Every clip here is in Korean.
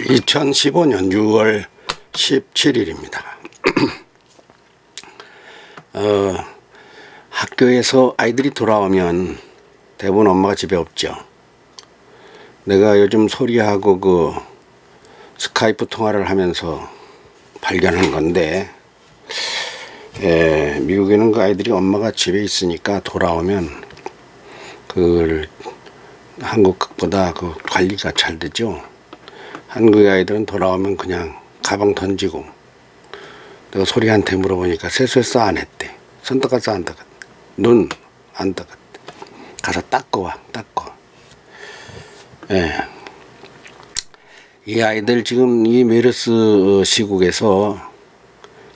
2015년 6월 17일입니다. 학교에서 아이들이 돌아오면 대부분 엄마가 집에 없죠. 내가 요즘 소리하고 그 스카이프 통화를 하면서 발견한 건데, 미국에는 그 아이들이 엄마가 집에 있으니까 돌아오면 그 한국보다 그 관리가 잘 되죠. 한국의 아이들은 돌아오면 그냥 가방 던지고, 내가 소리한테 물어보니까 세수했어 안 했대. 손 닦았어 안 닦았대. 눈 안 닦았대. 가서 닦고 와, 닦고. 이 아이들 지금 이 메르스 시국에서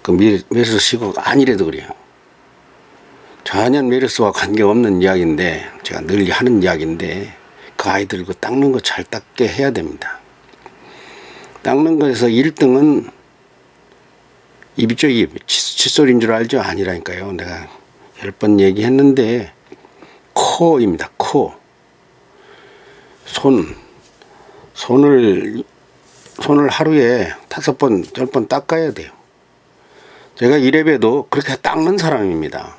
그 메르스 시국 아니래도 그래요. 전혀 메르스와 관계없는 이야기인데, 제가 늘 하는 이야기인데, 그 아이들 그 닦는 거 잘 닦게 해야 됩니다. 닦는 거에서 1등은 입이죠, 입. 칫솔인 줄 알죠? 아니라니까요. 내가 10번 얘기했는데, 코입니다, 코. 손을 하루에 5번, 10번 닦아야 돼요. 제가 이래봬도 그렇게 닦는 사람입니다.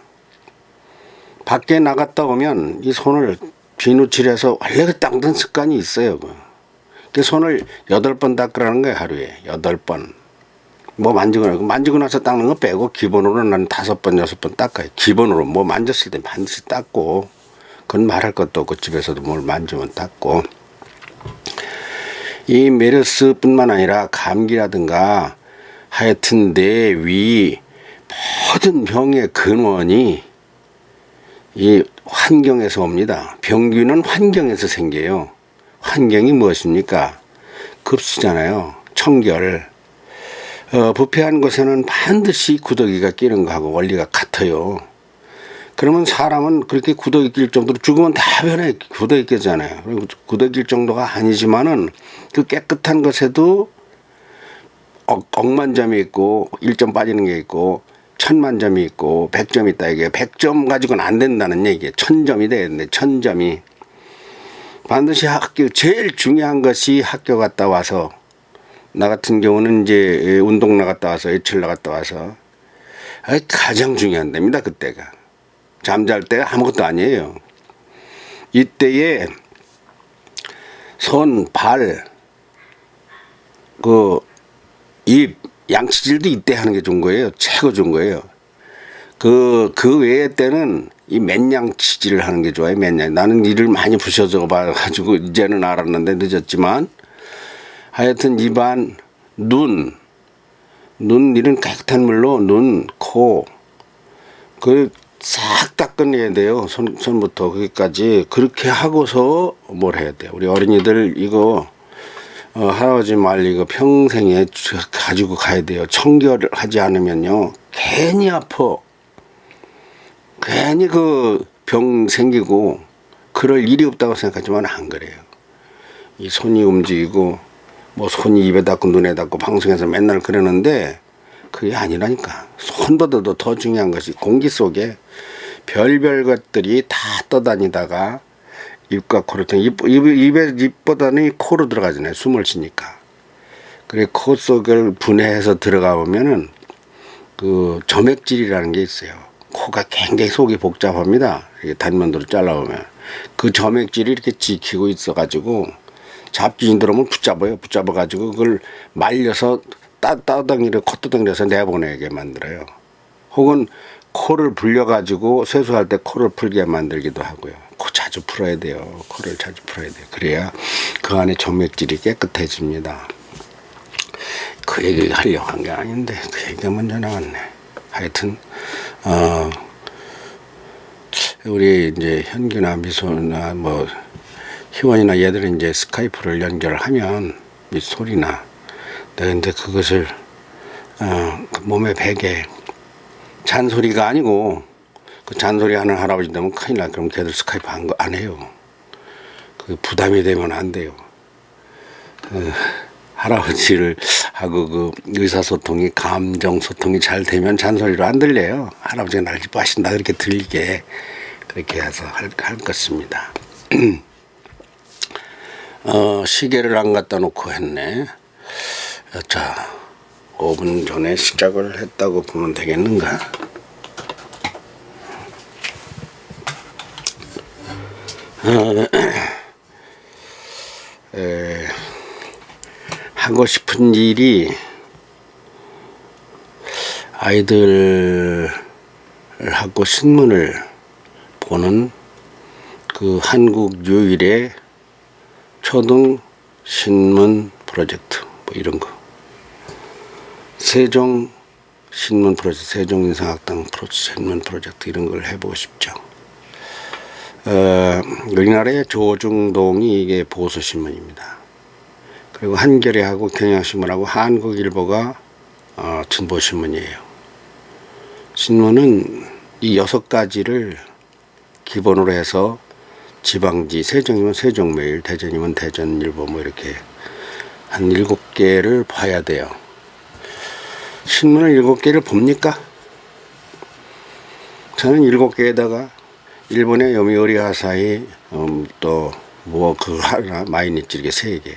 밖에 나갔다 오면 이 손을 비누칠해서 원래 닦는 습관이 있어요. 그 손을 8번 닦으라는 거예요, 하루에. 8번. 뭐 만지고 나서 닦는 거 빼고 기본으로 난 5번, 6번 닦아요. 기본으로 뭐 만졌을 때 반드시 닦고, 그건 말할 것도 없고 집에서도 뭘 만지면 닦고. 이 메르스뿐만 아니라 감기라든가 하여튼 뇌, 위, 모든 병의 근원이 이 환경에서 옵니다. 병균은 환경에서 생겨요. 환경이 무엇입니까? 급수잖아요. 청결. 부패한 곳에는 반드시 구더기가 끼는 거하고 원리가 같아요. 그러면 사람은 그렇게 구더기 낄 정도로 죽으면 다 변해 구더기 끼잖아요. 그리고 구더기 낄 정도가 아니지만은 그 깨끗한 것에도 억만 점이 있고 1점 빠지는 게 있고 1000만 점이 있고 100점이 있다. 이게 100점 가지고는 안 된다는 얘기예요. 1000점이 돼야 되는데 1000점이 반드시 학교 제일 중요한 것이 학교 갔다 와서, 나 같은 경우는 이제 운동 나갔다 와서 외출 나갔다 와서 가장 중요한 데입니다. 그때가 잠잘 때가 아무것도 아니에요. 이때에 손, 발, 그 입, 양치질도 이때 하는 게 좋은 거예요. 최고 좋은 거예요. 그 외의 때는 이 맨양치질을 하는 게 좋아요. 맨양. 나는 이를 많이 부셔져 봐가지고 이제는 알았는데 늦었지만, 하여튼 입안, 눈 이런 깨끗한 물로 눈, 코, 싹 닦아내야 돼요. 손부터 거기까지. 그렇게 하고서 뭘 해야 돼요. 우리 어린이들 이거 할아버지 말 이거 평생에 가지고 가야 돼요. 청결을 하지 않으면요 괜히 아파. 괜히 그 병 생기고 그럴 일이 없다고 생각하지만 안 그래요. 이 손이 움직이고 뭐 손이 입에 닿고 눈에 닿고 방송에서 맨날 그러는데 그게 아니라니까. 손보다도 더 중요한 것이 공기 속에 별별 것들이 다 떠다니다가 입과 코를 통해 입보다는 코로 들어가잖아요. 숨을 쉬니까. 그래 코 속을 분해해서 들어가 보면은 그 점액질이라는 게 있어요. 코가 굉장히 속이 복잡합니다. 이게 단면도로 잘라보면 그 점액질이 이렇게 지키고 있어가지고 잡기인 들어오면 붙잡아가지고 그걸 말려서 따덩이를 콧구덩이에서 내보내게 만들어요. 혹은 코를 불려가지고 세수할 때 코를 풀게 만들기도 하고요. 코 자주 풀어야 돼요. 코를 자주 풀어야 돼요. 그래야 그 안에 점액질이 깨끗해집니다. 그 얘기 하려고 한 게 아닌데 그 얘기가 먼저 나왔네. 하여튼 우리 이제 현규나 미소나 뭐 희원이나 얘들은 이제 스카이프를 연결하면 이 소리나, 근데 그것을 몸에 베개, 잔소리가 아니고 그 잔소리 하는 할아버지 되면 큰일 나. 그럼 걔들 스카이프 안 해요. 그 부담이 되면 안 돼요. 할아버지를 하고 그 의사소통이 감정소통이 잘 되면 잔소리로 안 들려요. 할아버지가 날 기뻐하신다 그렇게 들리게 그렇게 해서 할 것입니다. 시계를 안 갖다 놓고 했네. 자, 5분 전에 시작을 했다고 보면 되겠는가? 하고 싶은 일이 아이들하고 신문을 보는 그 한국 유일의 초등 신문 프로젝트 뭐 이런 거, 세종 신문 프로젝트, 세종인상학당 신문 프로젝트 이런 걸 해보고 싶죠. 우리나라의 조중동이 이게 보수 신문입니다. 그리고 한겨레하고 경향신문하고 한국일보가 진보 신문이에요. 신문은 이 6가지를 기본으로 해서 지방지, 세종이면 세종매일, 대전이면 대전일보 뭐 이렇게 한 7개를 봐야 돼요. 신문을 7개를 봅니까? 저는 7개에다가 일본의 요미우리 아사히 또 뭐 그 하나 마이니치 이렇게 3개,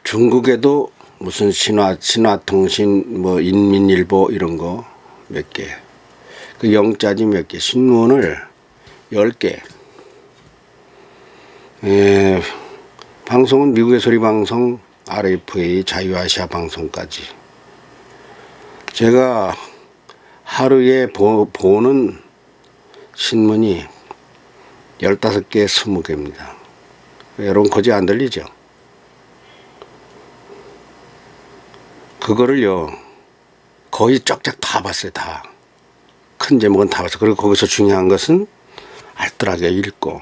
중국에도 무슨 신화통신 뭐 인민일보 이런 거 몇 개, 그 영자지 몇 개, 신문을 10개. 방송은 미국의 소리방송, RFA, 자유아시아 방송까지. 제가 하루에 보는 신문이 15개, 20개입니다. 여러분 거지 안 들리죠? 그거를요 거의 쫙쫙 다 봤어요. 다. 큰 제목은 다 봤어요. 그리고 거기서 중요한 것은 알뜰하게 읽고.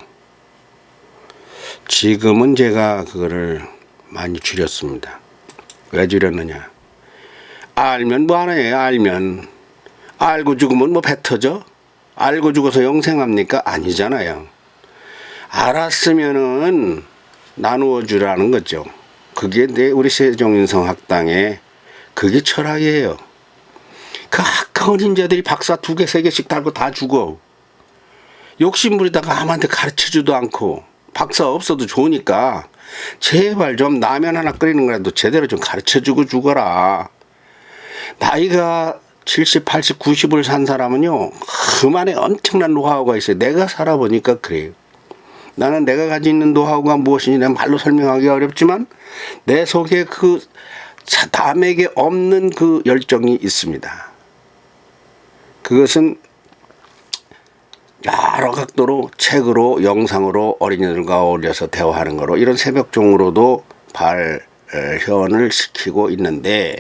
지금은 제가 그거를 많이 줄였습니다. 왜 줄였느냐? 알면 뭐 하나예요? 알고 죽으면 뭐 배 터져? 알고 죽어서 영생합니까? 아니잖아요. 알았으면은 나누어 주라는 거죠. 그게 우리 세종인성학당의 그게 철학이에요. 그 아까운 인자들이 박사 2개, 3개씩 달고 다 죽어. 욕심부리다가 아무한테 가르쳐주도 않고, 박사 없어도 좋으니까 제발 좀 라면 하나 끓이는 거라도 제대로 좀 가르쳐주고 죽어라. 나이가 70, 80, 90을 산 사람은요 그만에 엄청난 노하우가 있어요. 내가 살아보니까 그래요. 나는 내가 가지고 있는 노하우가 무엇인지 내가 말로 설명하기 어렵지만 내 속에 그 남에게 없는 그 열정이 있습니다. 그것은 여러 각도로 책으로, 영상으로, 어린이들과 어울려서 대화하는 거로, 이런 새벽종으로도 발현을 시키고 있는데,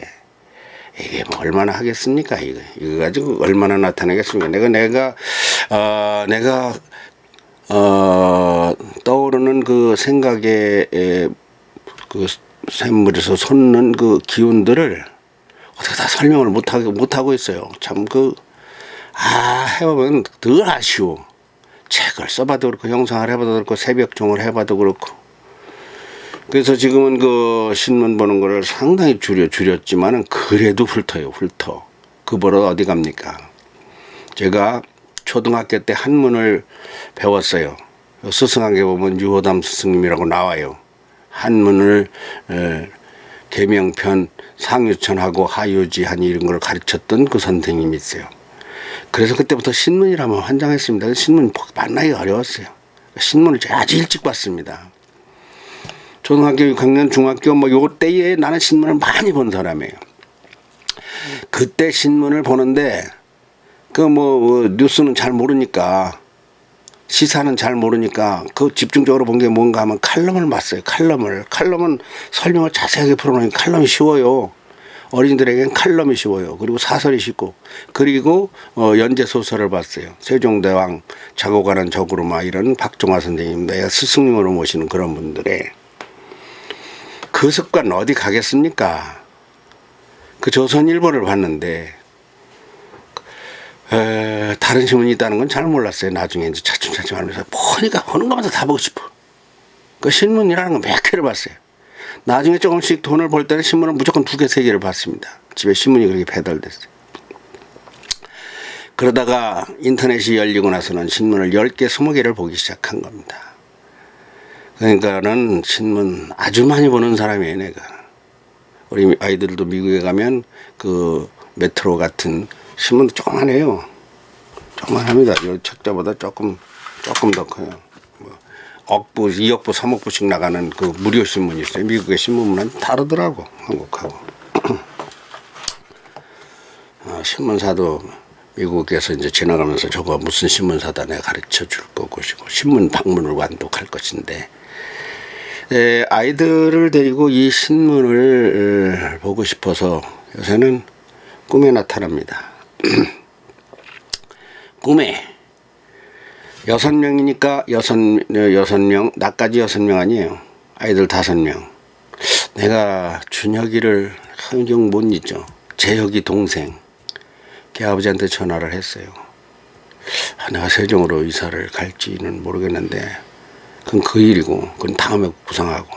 이게 뭐 얼마나 하겠습니까? 이거 가지고 얼마나 나타내겠습니까? 내가 떠오르는 그 생각의 그 샘물에서 솟는 그 기운들을 어떻게 다 설명을 못하고 있어요. 참 해보면 늘 아쉬워. 책을 써봐도 그렇고, 영상을 해봐도 그렇고, 새벽종을 해봐도 그렇고. 그래서 지금은 그 신문 보는 거를 상당히 줄였지만은 그래도 훑어요. 그 버릇 어디 갑니까? 제가 초등학교 때 한문을 배웠어요. 스승한테 보면 유호담 스승님이라고 나와요. 한문을 계명편, 상유천하고 하유지한 이런 걸 가르쳤던 그 선생님이 있어요. 그래서 그때부터 신문이라면 환장했습니다. 신문 만나기 어려웠어요. 신문을 아주 일찍 봤습니다. 초등학교 6학년, 중학교 요 때에 나는 신문을 많이 본 사람이에요. 그때 신문을 보는데 뉴스는 잘 모르니까, 시사는 잘 모르니까 그 집중적으로 본 게 뭔가 하면 칼럼을 봤어요. 칼럼은 설명을 자세하게 풀어놓으니까 칼럼이 쉬워요. 어린이들에겐 칼럼이 쉬워요. 그리고 사설이 쉽고, 그리고 연재 소설을 봤어요. 세종대왕 자고 가는 적으로마, 이런 박종화 선생님, 내가 스승님으로 모시는 그런 분들의 그 습관 어디 가겠습니까? 그 조선일보를 봤는데 다른 신문이 있다는 건 잘 몰랐어요. 나중에 이제 차츰 하면서 보니까 보는 것마다 다 보고 싶어. 그 신문이라는 건 몇 개를 봤어요. 나중에 조금씩 돈을 벌 때는 신문을 무조건 2개, 3개를 봤습니다. 집에 신문이 그렇게 배달됐어요. 그러다가 인터넷이 열리고 나서는 신문을 10개, 20개를 보기 시작한 겁니다. 그러니까는 신문 아주 많이 보는 사람이에요, 내가. 우리 아이들도 미국에 가면 그 메트로 같은 신문도 조그만해요. 조그만합니다. 이 책자보다 조금 더 커요. 뭐 억부, 2억부, 3억부씩 나가는 그 무료 신문이 있어요. 미국의 신문은 다르더라고, 한국하고. 신문사도 미국에서 이제 지나가면서 저거 무슨 신문사다 내가 가르쳐 줄 거고, 신문 박물관도 갈 것인데, 아이들을 데리고 이 신문을 보고 싶어서 요새는 꿈에 나타납니다. 꿈에 6명이니까 6명, 나까지 6명 아니에요. 아이들 5명. 내가 준혁이를 한경 못 잊죠. 재혁이 동생. 걔 아버지한테 전화를 했어요. 내가 세종으로 이사를 갈지는 모르겠는데 그건 그 일이고, 그건 다음에 구상하고,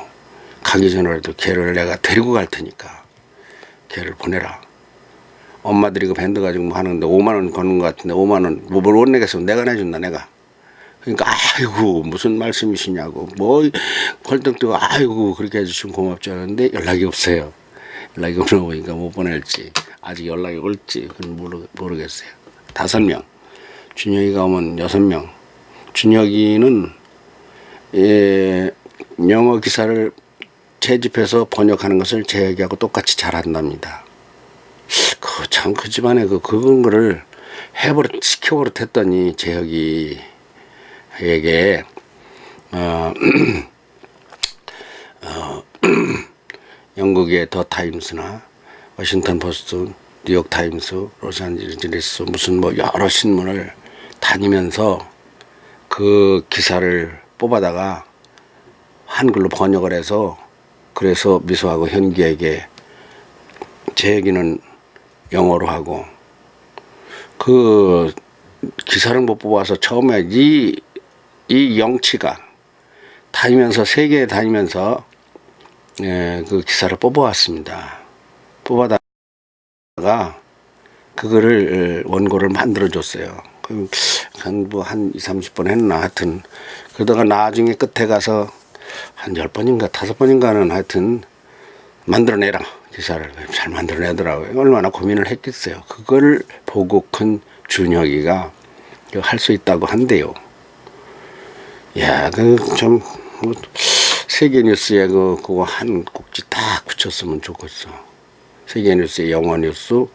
가기 전에라도 걔를 내가 데리고 갈 테니까 걔를 보내라. 엄마들이 그 밴드 가지고 뭐 하는데 5만 원 거는 것 같은데 5만 원 뭐 못 내겠으면 내가 내준다, 내가. 그러니까 아이고 무슨 말씀이시냐고 뭐 헐떡 뜨고 아이고 그렇게 해주시면 고맙지 않은데 연락이 없어요. 연락이 없나 보니까 못 보낼지 아직 연락이 올지 그건 모르겠어요. 5명. 준혁이가 오면 6명. 준혁이는 영어 기사를 채집해서 번역하는 것을 재혁이하고 똑같이 잘한답니다. 그 집안에 그런 거를 시켜버릇했더니 재혁이에게 영국의 더 타임스나 워싱턴 포스트, 뉴욕 타임스, 로스앤젤레스 무슨 뭐 여러 신문을 다니면서 그 기사를 뽑아다가 한글로 번역을 해서, 그래서 미소하고 현기에게, 재혁이는 영어로 하고, 그 기사를 못 뽑아서 처음에 이 영치가 다니면서 세계에 다니면서 그 기사를 뽑아왔습니다. 뽑아다가 그거를 원고를 만들어 줬어요. 한 20-30번 했나 하여튼. 그러다가 나중에 끝에 가서 한 10번인가 5번인가는 하여튼 만들어내라, 기사를. 잘 만들어내더라고요. 얼마나 고민을 했겠어요. 그걸 보고 큰 준혁이가 할 수 있다고 한대요. 야, 세계뉴스에 그거 한 꼭지 딱 붙였으면 좋겠어. 세계뉴스에 영어 뉴스,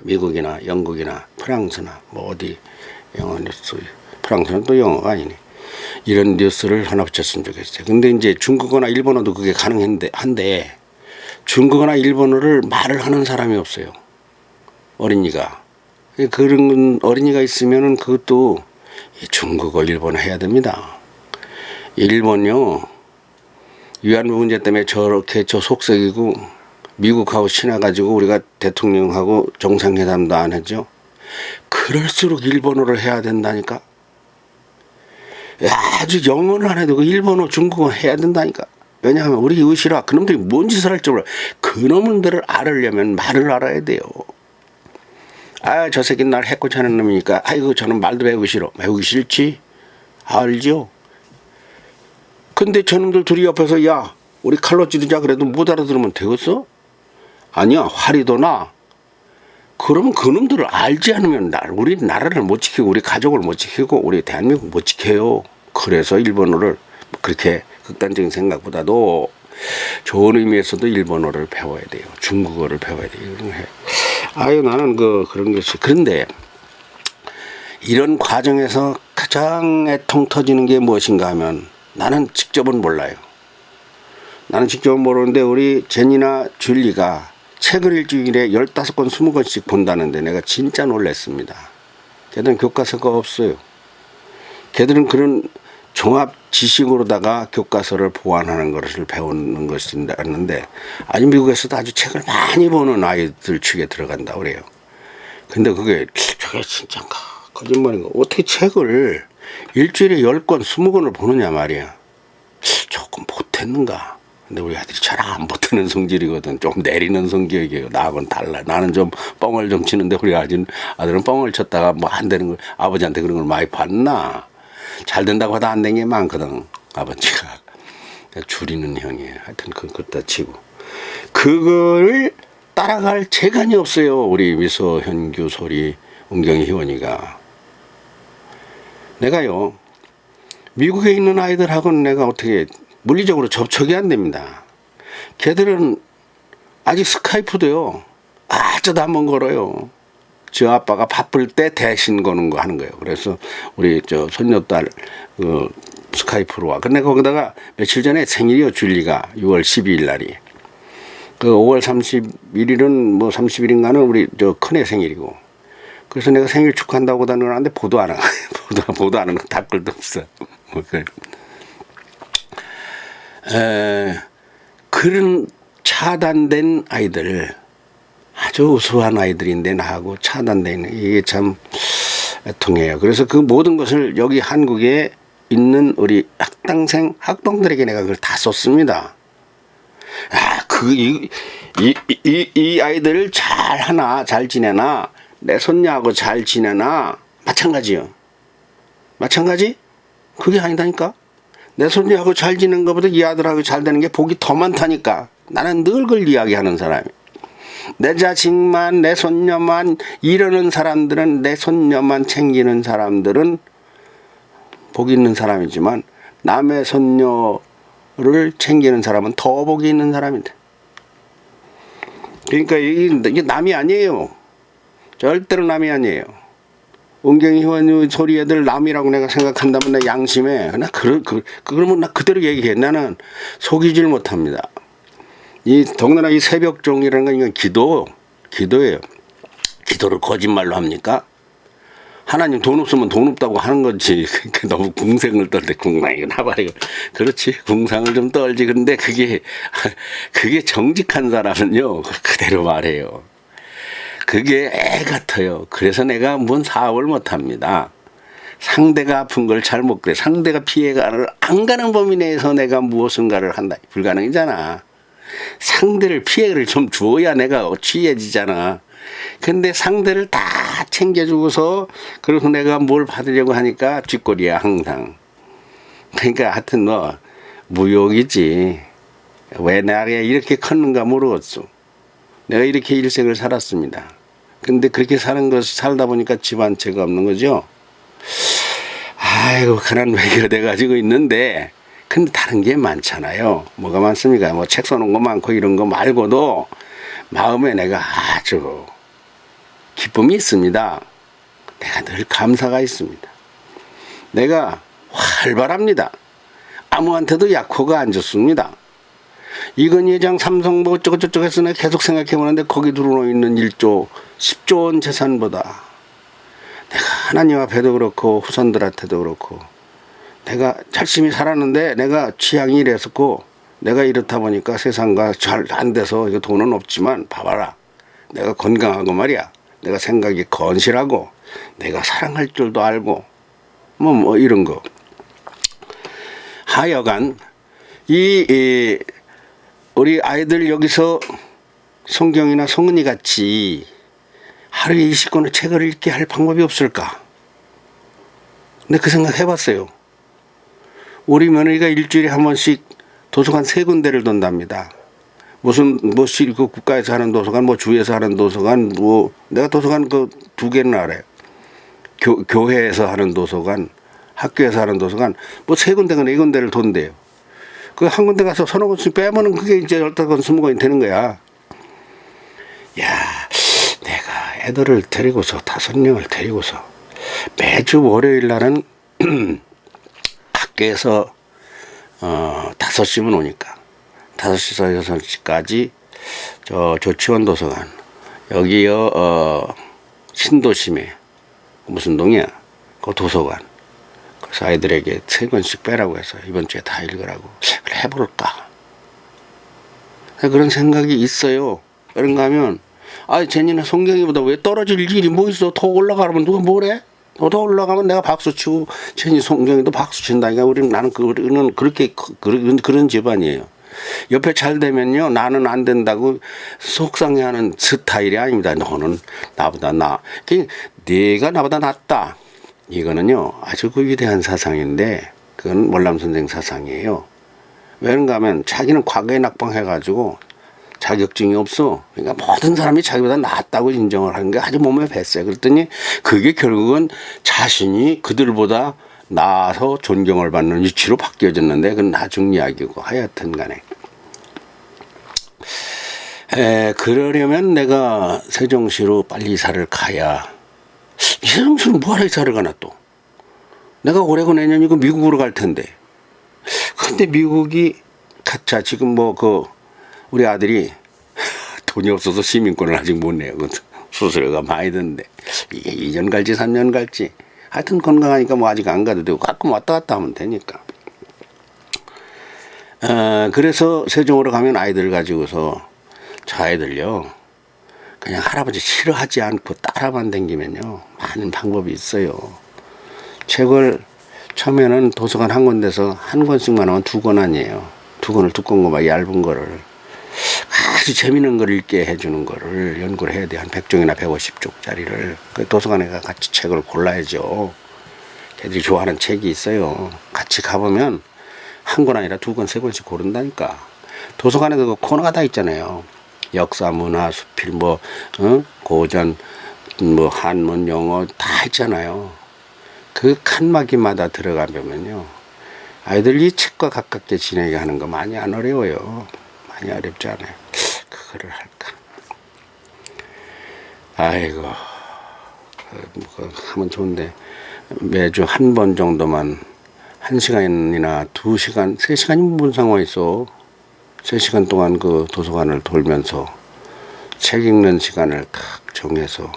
미국이나 영국이나 프랑스나 뭐 어디 영어 뉴스, 프랑스는 또 영어가 아니네. 이런 뉴스를 하나 붙였으면 좋겠어요. 근데 이제 중국어나 일본어도 그게 한데 중국어나 일본어를 말을 하는 사람이 없어요. 어린이가. 그런 어린이가 있으면은 그것도 중국어, 일본어 해야 됩니다. 일본요, 위안부 문제 때문에 저렇게 저 속썩이고 미국하고 친해가지고 우리가 대통령하고 정상회담도 안 했죠. 그럴수록 일본어를 해야 된다니까. 아주 영어를 안 해도 그 일본어, 중국어 해야 된다니까. 왜냐하면 우리 의시라 그놈들이 뭔 짓을 할지 몰라. 그놈들을 알으려면 말을 알아야 돼요. 저 새끼 날 해코지 하는 놈이니까 아이고 저는 말도 배우기 싫어. 배우기 싫지? 알죠? 근데 저놈들 둘이 옆에서 야 우리 칼로 찌르자 그래도 못 알아들으면 되겠어? 아니야, 화리도 나. 그러면 그놈들을 알지 않으면 우리 나라를 못 지키고 우리 가족을 못 지키고 우리 대한민국 못 지켜요. 그래서 일본어를 그렇게 극단적인 생각보다도 좋은 의미에서도 일본어를 배워야 돼요. 중국어를 배워야 돼요. 나는 그런 것이. 그런데 이런 과정에서 가장 애통 터지는 게 무엇인가 하면 나는 직접은 몰라요. 나는 직접은 모르는데 우리 제니나 줄리가 책을 일주일에 15권, 20권씩 본다는데 내가 진짜 놀랐습니다. 걔들은 교과서가 없어요. 걔들은 그런 종합 지식으로다가 교과서를 보완하는 것을 배우는 것인데, 아주 미국에서도 아주 책을 많이 보는 아이들 축에 들어간다 그래요. 근데 저게 진짜인가 거짓말인가, 어떻게 책을 일주일에 10권, 20권을 보느냐 말이야. 조금 못했는가. 근데 우리 아들이 잘 안 버티는 성질이거든. 좀 내리는 성격이에요. 나하고는 달라. 나는 좀 뻥을 좀 치는데 우리 아들은 뻥을 쳤다가 뭐 안 되는 걸 아버지한테 그런 걸 많이 봤나. 잘 된다고 하다 안 된 게 많거든. 아버지가. 줄이는 형이에요. 하여튼 그것다 치고. 그걸 따라갈 재간이 없어요. 우리 미소, 현규, 소리, 은경이, 희원이가. 내가요. 미국에 있는 아이들하고는 내가 어떻게 물리적으로 접촉이 안 됩니다. 걔들은 아직 스카이프도요. 아저도 한번 걸어요. 저 아빠가 바쁠 때 대신 거는 거 하는 거예요. 그래서 우리 저 손녀딸 스카이프로 와. 근데 거기다가 며칠 전에 생일이요. 줄리가 6월 12일 날이. 그 5월 31일은 뭐 30일인가는 우리 저 큰애 생일이고. 그래서 내가 생일 축하한다고 다니는데 보도 안 하고 보도 안 하는 거 댓글도 없어. 그런 차단된 아이들, 아주 우수한 아이들인데 나하고 차단되는 이게 참 애통해요. 그래서 그 모든 것을 여기 한국에 있는 우리 학동들에게 내가 그걸 다 썼습니다. 이 아이들을 잘 하나, 잘 지내나, 내 손녀하고 잘 지내나, 마찬가지요. 마찬가지? 그게 아니다니까? 내 손녀하고 잘 지내는 것보다 이 아들하고 잘 되는 게 복이 더 많다니까. 나는 늘 그걸 이야기하는 사람이야. 내 자식만, 내 손녀만 이러는 사람들은, 내 손녀만 챙기는 사람들은 복이 있는 사람이지만 남의 손녀를 챙기는 사람은 더 복이 있는 사람인데. 그러니까 이게 남이 아니에요. 절대로 남이 아니에요. 은경이, 희원이, 소리 애들 남이라고 내가 생각한다면 내 양심에 그러면 나 그대로 얘기해. 나는 속이질 못합니다. 더군다나 이 새벽종이라는 건 이건 기도예요. 기도를 거짓말로 합니까? 하나님 돈 없으면 돈 없다고 하는 거지. 그러니까 너무 궁생을 떨대. 궁상이 나발이고. 그렇지. 궁상을 좀 떨지. 그런데 그게 정직한 사람은요. 그대로 말해요. 그게 애 같아요. 그래서 내가 뭔 사업을 못 합니다. 상대가 아픈 걸 잘 못 그래. 상대가 피해가를 안 가는 범위 내에서 내가 무엇인가를 한다. 불가능이잖아. 상대를 피해를 좀 주어야 내가 취해지잖아. 근데 상대를 다 챙겨주고서 그래서 내가 뭘 받으려고 하니까 뒷골이야 항상. 그러니까 하여튼 뭐 무욕이지. 왜 내가 이렇게 컸는가 모르겠어. 내가 이렇게 일생을 살았습니다. 근데 그렇게 살다 보니까 집안채가 없는 거죠. 아이고 가난 외교가 돼가지고 있는데 근데 다른 게 많잖아요. 뭐가 많습니까? 뭐 책 써놓은 거 많고 이런 거 말고도 마음에 내가 아주 기쁨이 있습니다. 내가 늘 감사가 있습니다. 내가 활발합니다. 아무한테도 약호가 안 좋습니다. 이건희 회장 삼성 뭐 어쩌고저쩌고 해서 내가 계속 생각해보는데 거기 들어있는 1조 10조 원 재산보다 내가 하나님 앞에도 그렇고 후손들한테도 그렇고 내가 열심히 살았는데 내가 취향이 이랬었고 내가 이렇다 보니까 세상과 잘 안 돼서 이거 돈은 없지만 봐봐라. 내가 건강하고 말이야. 내가 생각이 건실하고 내가 사랑할 줄도 알고 뭐 이런 거. 하여간 우리 아이들 여기서 성경이나 성은이 같이 하루에 20권의 책을 읽게 할 방법이 없을까? 근데 그 생각 해봤어요. 우리 며느리가 일주일에 한 번씩 도서관 3군데를 돈답니다. 무슨 그 국가에서 하는 도서관, 뭐 주에서 하는 도서관, 뭐 내가 도서관 그 2개는 알아요. 교회에서 하는 도서관, 학교에서 하는 도서관, 뭐 3군데가 4군데를 돈대요. 그 한 군데 가서 서너 권씩 빼면은 그게 이제 15권, 20권이 되는 거야. 야, 내가 애들을 데리고서 5명을 데리고서 매주 월요일 날은 학교에서 5시면 오니까 5시에서 6시까지 저 조치원 도서관 여기요 신도심에 무슨 동이야 그 도서관 그래서 아이들에게 3권씩 빼라고 해서 이번 주에 다 읽으라고 그래 해볼까 그런 생각이 있어요. 그런가 하면 쟤니는 성경이보다 왜 떨어질 일이 뭐 있어. 더 올라가면 누가 뭐래. 더 올라가면 내가 박수 치고 쟤니 성경이도 박수 친다니까. 나는 그렇게 그런 집안이에요. 옆에 잘 되면요 나는 안 된다고 속상해하는 스타일이 아닙니다. 너는 나보다 네가 나보다 낫다. 이거는요 아주 그 위대한 사상인데 그건 월남 선생 사상이에요. 왜는가 하면 자기는 과거에 낙방해가지고 자격증이 없어. 그러니까 모든 사람이 자기보다 낫다고 인정을 하는 게 아주 몸에 뱄어요. 그랬더니 그게 결국은 자신이 그들보다 나아서 존경을 받는 위치로 바뀌어졌는데 그건 나중 이야기고 하여튼 간에 그러려면 내가 세종시로 빨리 이사를 가야. 세종시로 뭐하러 이사를 가나 또. 내가 올해고 내년이고 미국으로 갈 텐데. 근데 미국이 가차 지금 뭐 우리 아들이 돈이 없어서 시민권을 아직 못 내요. 수수료가 많이 드는데 이게 2년 갈지 3년 갈지 하여튼 건강하니까 뭐 아직 안 가도 되고 가끔 왔다 갔다 하면 되니까. 그래서 세종으로 가면 아이들 가지고서 저 아이들요 그냥 할아버지 싫어하지 않고 따라만 다니면요 많은 방법이 있어요. 책을 처음에는 도서관 한 군데서 한 권씩만 하면 2권 아니에요. 2권을 두꺼운 거 막 얇은 거를 아주 재미있는 걸 읽게 해주는 거를 연구를 해야 돼. 한 100종이나 150쪽짜리를. 그 도서관에 가 같이 책을 골라야죠. 걔들이 좋아하는 책이 있어요. 같이 가보면 한 권 아니라 2권, 3권씩 고른다니까. 도서관에도 그 코너가 다 있잖아요. 역사, 문화, 수필, 고전, 한문, 영어 다 있잖아요. 그 칸막이마다 들어가면요. 아이들이 책과 가깝게 지내게 하는 거 많이 안 어려워요. 많이 어렵지 않아요. 그거를 할까? 아이고, 하면 좋은데 매주 한 번 정도만 1시간이나 2시간, 3시간이 무슨 상관이 있어. 3시간 동안 그 도서관을 돌면서 책 읽는 시간을 딱 정해서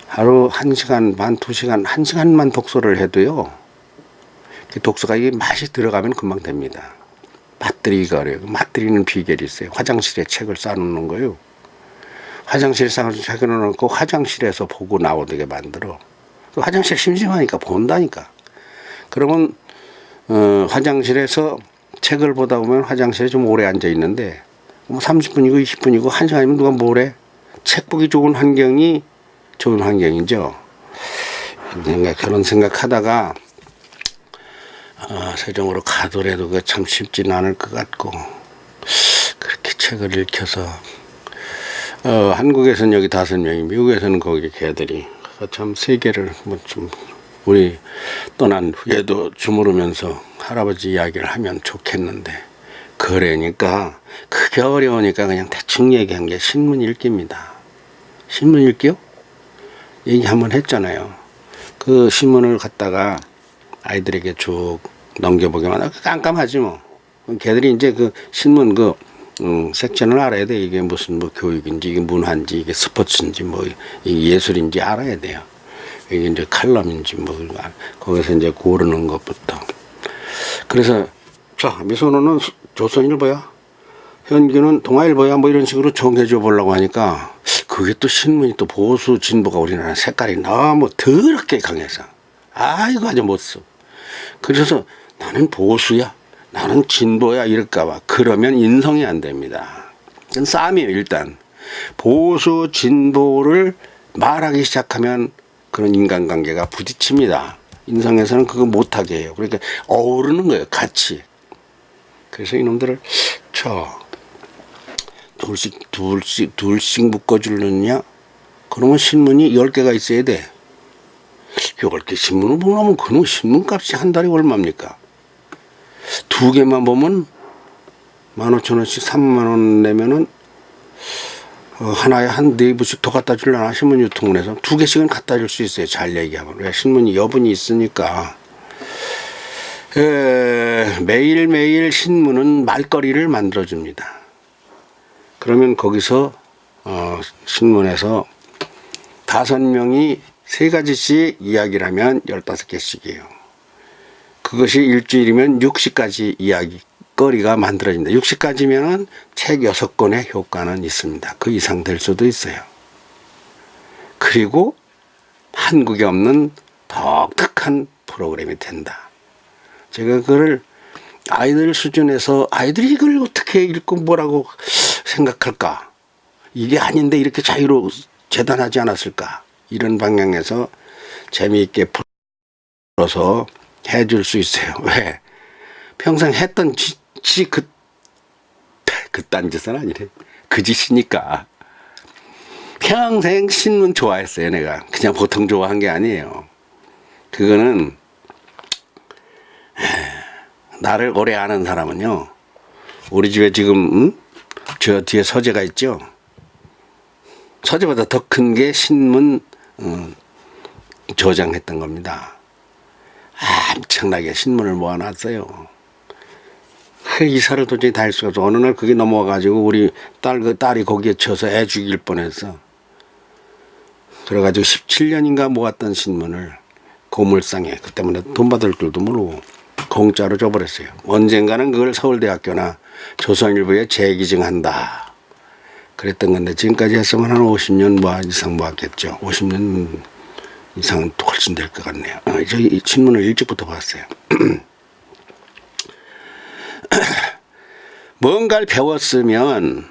하루 1시간 반, 2시간, 1시간만 독서를 해도요. 독서가 이게 맛이 들어가면 금방 됩니다. 맛들이기가 어려워요. 맛들이는 비결이 있어요. 화장실에 책을 쌓아놓는 거예요. 화장실에 쌓아놓은 책을 놓고 화장실에서 보고 나오게 만들어. 화장실 심심하니까 본다니까. 그러면 화장실에서 책을 보다 보면 화장실에 좀 오래 앉아 있는데 뭐 30분이고 20분이고 1시간이면 누가 뭐래? 책 보기 좋은 환경이 좋은 환경이죠. 그런 생각하다가 세종으로 가더라도 그 참 쉽지는 않을 것 같고 그렇게 책을 읽혀서 한국에서는 여기 5명이 미국에서는 거기 걔들이 참 세계를 뭐 좀 우리 떠난 후에도 주무르면서 할아버지 이야기를 하면 좋겠는데 그러니까 그게 어려우니까 그냥 대충 얘기한 게 신문 읽기입니다. 신문 읽기요? 얘기 한번 했잖아요. 그 신문을 갖다가 아이들에게 쭉 넘겨보기만 하고 깜깜하지 뭐. 걔들이 이제 그 신문 섹션을 알아야 돼. 이게 무슨 교육인지 이게 문화인지 이게 스포츠인지 이게 예술인지 알아야 돼요. 이게 이제 칼럼인지 거기서 이제 고르는 것부터. 그래서 자 미선호는 조선일보야, 현규는 동아일보야 이런 식으로 정해줘 보려고 하니까 그게 또 신문이 또 보수 진보가 우리나라 색깔이 너무 더럽게 강해서 이거 아주 못 써. 그래서 나는 보수야, 나는 진보야 이럴까봐. 그러면 인성이 안 됩니다. 그건 싸움이에요. 일단 보수 진보를 말하기 시작하면 그런 인간관계가 부딪힙니다. 인성에서는 그거 못하게 해요. 그러니까 어우르는 거예요. 같이. 그래서 이놈들을 둘씩 묶어주느냐? 그러면 신문이 10개가 있어야 돼. 10개 신문을 보려면 그놈 신문값이 한 달에 얼마입니까? 2개만 보면 15,000원씩 3만원 내면은 하나에 한 4부씩 더 갖다 주려나 신문 유통원에서 2개씩은 갖다 줄 수 있어요. 잘 얘기하면. 왜 신문이 여분이 있으니까. 매일매일 신문은 말거리를 만들어줍니다. 그러면 거기서 신문에서 5명이 3가지씩 이야기를 하면 15개씩이에요. 그것이 일주일이면 60가지 이야기거리가 만들어진다. 60가지면은 책 6권의 효과는 있습니다. 그 이상 될 수도 있어요. 그리고 한국에 없는 독특한 프로그램이 된다. 제가 그걸 아이들 수준에서 아이들이 이걸 어떻게 읽고 뭐라고 생각할까? 이게 아닌데 이렇게 자유로 재단하지 않았을까? 이런 방향에서 재미있게 풀어서 해줄 수 있어요. 왜? 평생 했던 그딴 짓은 아니래. 그 짓이니까. 평생 신문 좋아했어요, 내가. 그냥 보통 좋아한 게 아니에요. 그거는, 나를 오래 아는 사람은요, 우리 집에 지금, 저 뒤에 서재가 있죠? 서재보다 더 큰 게 신문, 저장했던 겁니다. 엄청나게 신문을 모아놨어요. 그 이사를 도저히 다 할 수가 없어. 어느 날 그게 넘어와가지고 우리 딸이 거기에 쳐서 애 죽일 뻔했어. 그래가지고 17년인가 모았던 신문을 고물상에, 그 때문에 돈 받을 줄도 모르고 공짜로 줘버렸어요. 언젠가는 그걸 서울대학교나 조선일보에 재기증한다 그랬던 건데, 지금까지 했으면 한 50년 이상 모았겠죠. 50년 이상은 훨씬 될 것 같네요. 저 이 신문을 일찍부터 봤어요. 뭔가를 배웠으면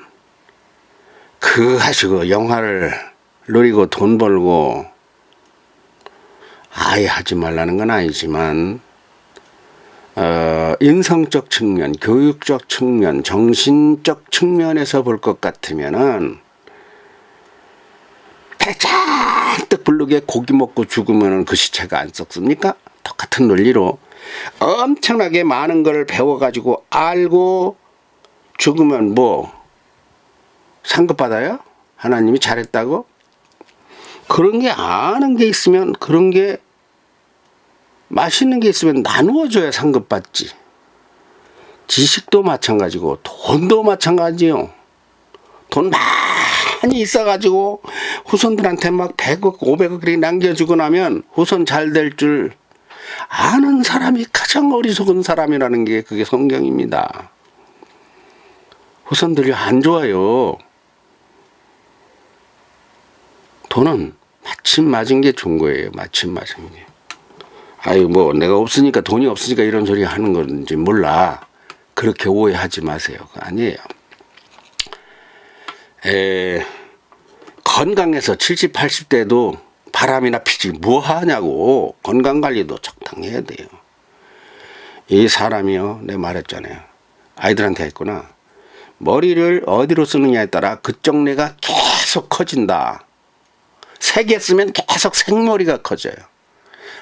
그 하시고 영화를 누리고 돈 벌고 아예 하지 말라는 건 아니지만, 인성적 측면, 교육적 측면, 정신적 측면에서 볼 것 같으면은 배 잔뜩 부르게 고기 먹고 죽으면은 그 시체가 안 썩습니까? 똑같은 논리로 엄청나게 많은 걸 배워가지고 알고 죽으면 뭐 상급받아요? 하나님이 잘했다고? 그런 게 아는 게 있으면, 그런 게 맛있는 게 있으면 나누어줘야 상급받지. 지식도 마찬가지고 돈도 마찬가지요. 돈 많이 있어가지고 후손들한테 막 100억 500억 그렇게 남겨주고 나면 후손 잘 될 줄 아는 사람이 가장 어리석은 사람이라는 게 그게 성경입니다. 후손들이 안 좋아요. 돈은 마침 맞은 게 좋은 거예요. 마침 맞은 게. 아유, 뭐 내가 없으니까, 돈이 없으니까 이런 소리 하는 건지 몰라. 그렇게 오해하지 마세요. 아니에요. 건강해서 70, 80대도 바람이나 피지 뭐 하냐고. 건강관리도 적당히 해야 돼요. 이 사람이요, 내가 말했잖아요. 아이들한테 했구나. 머리를 어디로 쓰느냐에 따라 그쪽 뇌가 계속 커진다. 색에 쓰면 계속 생머리가 커져요.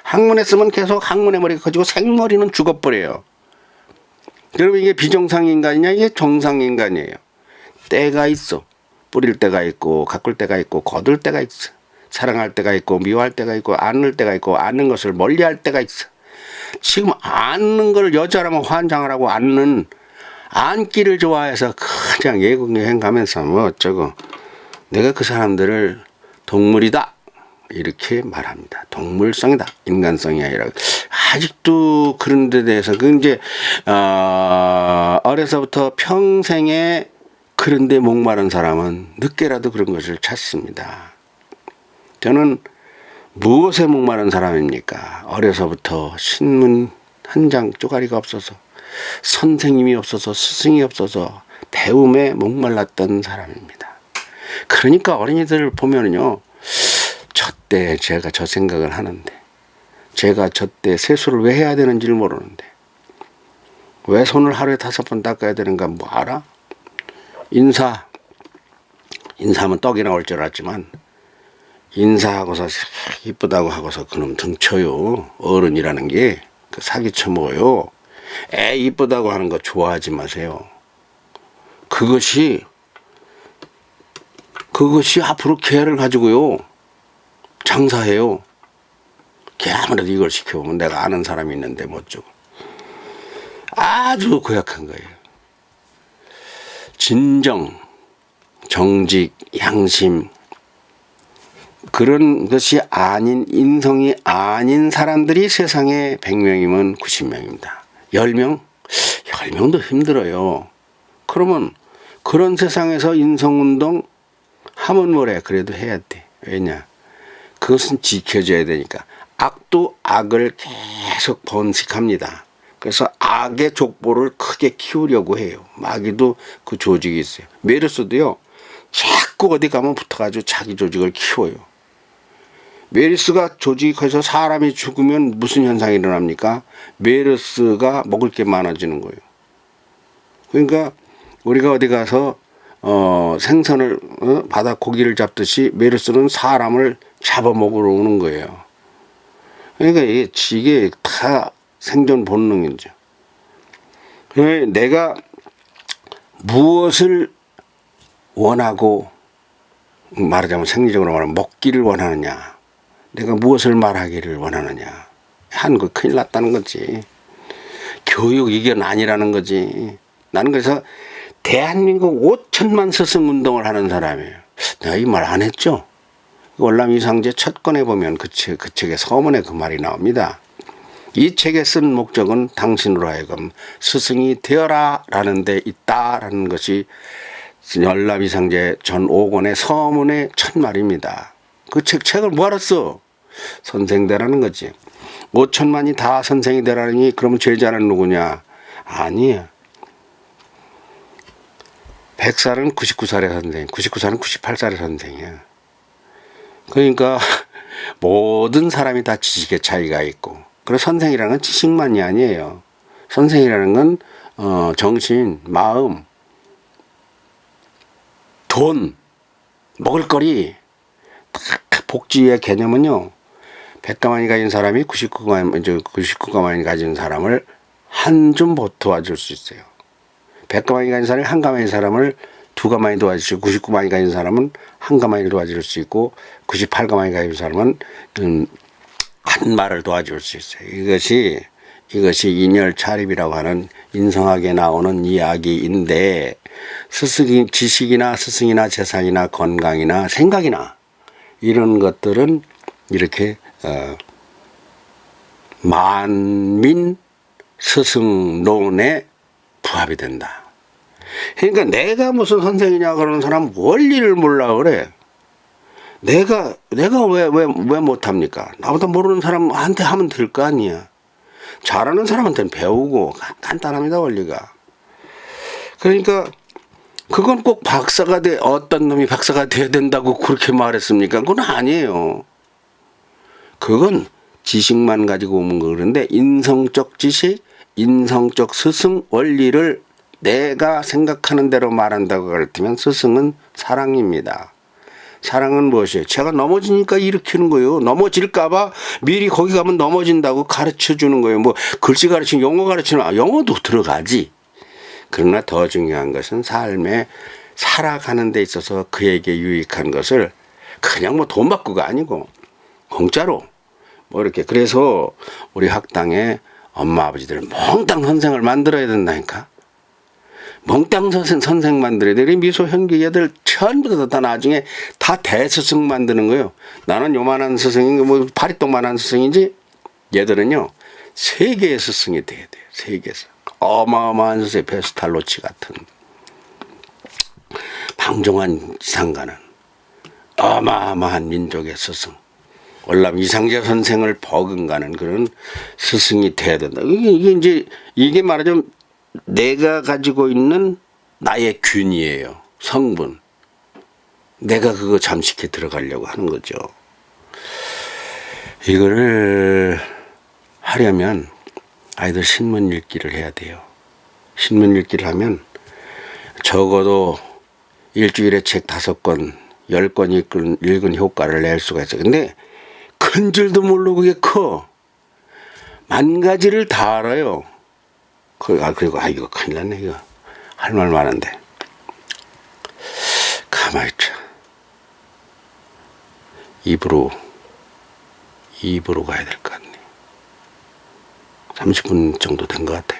학문에 쓰면 계속 학문의 머리가 커지고 생머리는 죽어버려요. 그러면 이게 비정상인간이냐, 이게 정상인간이에요. 때가 있어. 뿌릴 때가 있고 가꿀 때가 있고 거둘 때가 있어. 사랑할 때가 있고 미워할 때가 있고 안을 때가 있고 안는 것을 멀리할 때가 있어. 지금 안는 걸 여자라면 환장을 하고 안기를 좋아해서 그냥 예국여행 가면서 뭐 어쩌고, 내가 그 사람들을 동물이다 이렇게 말합니다. 동물성이다, 인간성이 아니라. 아직도 그런 데 대해서 그 이제 어려서부터 평생에 그런 데 목마른 사람은 늦게라도 그런 것을 찾습니다. 저는 무엇에 목마른 사람입니까? 어려서부터 신문 한 장 쪼가리가 없어서, 선생님이 없어서, 스승이 없어서 배움에 목말랐던 사람입니다. 그러니까 어린이들 보면은요, 저때 제가 저 생각을 하는데, 제가 저때 세수를 왜 해야 되는지를 모르는데, 왜 손을 하루에 5번 닦아야 되는가 뭐 알아? 인사하면 떡이 나올 줄 알았지만, 인사하고서 이쁘다고 하고서 그놈 등쳐요. 어른이라는 게 그 사기 쳐먹어요. 애 이쁘다고 하는 거 좋아하지 마세요. 그것이 앞으로 개를 가지고요 장사해요. 걔 아무래도 이걸 시켜보면 내가 아는 사람이 있는데 뭐 어쩌고. 아주 고약한 거예요. 진정, 정직, 양심, 그런 것이 아닌, 인성이 아닌 사람들이 세상에 100명이면 90명입니다. 10명? 10명도 힘들어요. 그러면 그런 세상에서 인성운동 하면 뭐래? 그래도 해야 돼. 왜냐? 그것은 지켜져야 되니까. 악도 악을 계속 번식합니다. 그래서 악의 족보를 크게 키우려고 해요. 마귀도 그 조직이 있어요. 메르스도요, 자꾸 어디 가면 붙어가지고 자기 조직을 키워요. 메르스가 조직해서 사람이 죽으면 무슨 현상이 일어납니까? 메르스가 먹을 게 많아지는 거예요. 그러니까 우리가 어디 가서 생선을 바다 고기를 잡듯이 메르스는 사람을 잡아먹으러 오는 거예요. 그러니까 이게 다 생존 본능이죠. 내가 무엇을 원하고, 말하자면 생리적으로 말하면 먹기를 원하느냐, 내가 무엇을 말하기를 원하느냐 한 거 큰일 났다는 거지. 교육 이견 아니라는 거지. 나는 그래서 대한민국 5천만 스승 운동을 하는 사람이에요. 내가 이 말 안 했죠? 월남 이상제 첫 권에 보면 그 책의 서문에 그 말이 나옵니다. 이 책에 쓴 목적은 당신으로 하여금 스승이 되어라 라는 데 있다라는 것이 월남 이상제 전 5권의 서문의 첫 말입니다. 그 책을 뭐하러 써? 선생 되라는 거지. 5천만이 다 선생이 되라니 그러면 제자는 누구냐? 아니야. 100살은 99살의 선생, 99살은 98살의 선생이야. 그러니까 모든 사람이 다 지식의 차이가 있고, 그래서 선생이라는 건 지식만이 아니에요. 선생이라는 건 정신, 마음, 돈, 먹을거리, 복지의 개념은요, 100가만이 가진 사람이 99가만이 가진 사람을 한 줌 도와줄 수 있어요. 100가만이 가진 사람이 한 가만인 사람을 2가만이 도와줄 수 있고, 99가만이 가진 사람은 한 가만이 도와줄 수 있고, 98가만이 가진 사람은 한 말을 도와줄 수 있어요. 이것이 인열차립이라고 하는 인성학에 나오는 이야기인데, 지식이나 스승이나 재산이나 건강이나 생각이나 이런 것들은 이렇게 만민 스승론에 부합이 된다. 그러니까 내가 무슨 선생이냐 그러는 사람 원리를 몰라 그래. 내가 왜 못합니까? 나보다 모르는 사람한테 하면 될 거 아니야. 잘하는 사람한테는 배우고 간단합니다, 원리가. 그러니까 그건 꼭 어떤 놈이 박사가 돼야 된다고 그렇게 말했습니까? 그건 아니에요. 그건 지식만 가지고 오는 거. 그런데 인성적 지식, 인성적 스승 원리를 내가 생각하는 대로 말한다고 가르치면 스승은 사랑입니다. 사랑은 무엇이에요? 제가 넘어지니까 일으키는 거예요. 넘어질까봐 미리 거기 가면 넘어진다고 가르쳐 주는 거예요. 뭐 글씨 가르치는, 영어 가르치는, 영어도 들어가지. 그러나 더 중요한 것은 삶에 살아가는 데 있어서 그에게 유익한 것을 그냥 뭐 돈 받고가 아니고 공짜로 뭐 이렇게. 그래서 우리 학당에 엄마 아버지들 몽땅 선생을 만들어야 된다니까. 몽땅 선생 만들어야 돼. 미소 현기 애들 전부 다 나중에 다 대스승 만드는 거예요. 나는 요만한 스승이 뭐 파리똥만한 스승이지, 얘들은요 세계의 스승이 돼야 돼요. 세계에서 어마어마한 스승, 베스탈로치 같은, 방종한 지상가는 어마어마한 민족의 스승, 월남 이상제 선생을 버금가는 그런 스승이 돼야 된다. 이게 말하자면 내가 가지고 있는 나의 균이에요. 성분. 내가 그거 잠식해 들어가려고 하는 거죠. 이거를 하려면 아이들 신문 읽기를 해야 돼요. 신문 읽기를 하면 적어도 일주일에 책 5권, 10권 읽은 효과를 낼 수가 있어요. 근데 큰 줄도 모르고 그게 커. 10,000가지를 다 알아요. 그리고 이거 큰일 났네. 이거 할 말 많은데 가만히 있자. 입으로 가야 될 것 같네. 30분 정도 된 것 같아요.